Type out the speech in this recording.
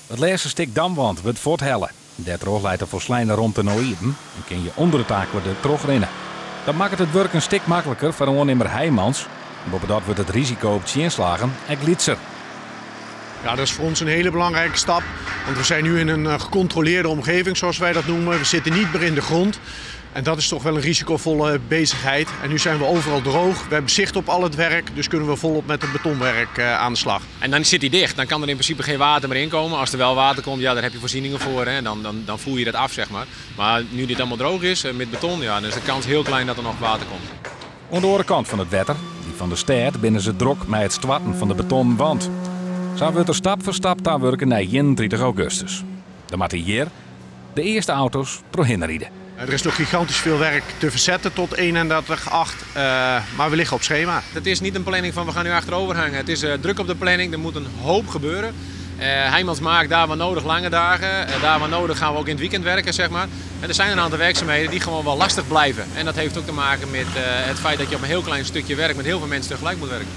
Het laatste stuk damwand wordt voorthellen. Daardoor leidt er voor slijnen rond te nooien en kun je onder de taak weer terugrennen. Dat maakt het werk een stuk makkelijker voor een onnemer Heijmans. Boven dat wordt het risico op inslagen en glitser. Ja, dat is voor ons een hele belangrijke stap. Want we zijn nu in een gecontroleerde omgeving, zoals wij dat noemen. We zitten niet meer in de grond. En dat is toch wel een risicovolle bezigheid. En nu zijn we overal droog. We hebben zicht op al het werk. Dus kunnen we volop met het betonwerk aan de slag. En dan zit hij dicht. Dan kan er in principe geen water meer in komen. Als er wel water komt, ja, daar heb je voorzieningen voor. Hè. Dan voer je dat af, zeg maar. Maar nu dit allemaal droog is, met beton, ja, dan is de kans heel klein dat er nog water komt. Aan de andere kant van het wetter, die van de stad, binnen ze druk met het starten van de betonwand. Zo wordt er stap voor stap aan werken naar 31 augustus. Dan moeten hier de eerste auto's doorheen rijden. Er is nog gigantisch veel werk te verzetten tot 31/8, maar we liggen op schema. Het is niet een planning van we gaan nu achterover hangen. Het is druk op de planning, er moet een hoop gebeuren. Heijmans maakt daar waar nodig lange dagen. Daar waar nodig gaan we ook in het weekend werken, zeg maar. En er zijn een aantal werkzaamheden die gewoon wel lastig blijven. En dat heeft ook te maken met het feit dat je op een heel klein stukje werk met heel veel mensen tegelijk moet werken.